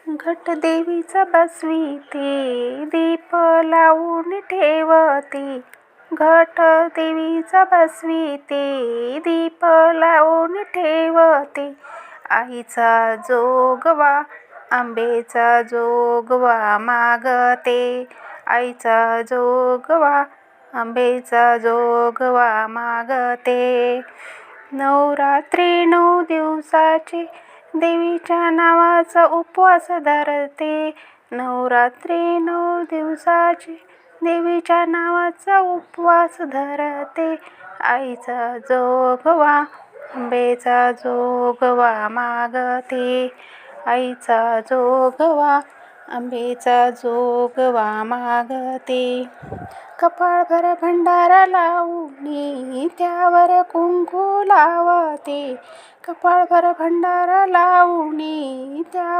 घट देवीचा बसविते, दीप लावून ठेवते. घट देवीचा बसविते, दीप लावून ठेवते. आईचा जोगवा, आंबेचा जोगवा मागते. आईचा जोगवा, आंबेचा जोगवा मागते. नवरात्री 9 दिवसाची देवीच्या नावाचा उपवास धरते. नवरात्री 9 दिवसाची देवीच्या नावाचा उपवास धरते. आईचा जोगवा, आंबेचा जोगवा मागते. आईचा जोगवा, आंबेचा जोगवा मागते. कपाळभर भंडारा लावूनी, त्यावर कुंकू लावते. कपाळभर भंडारा लावूनी, त्या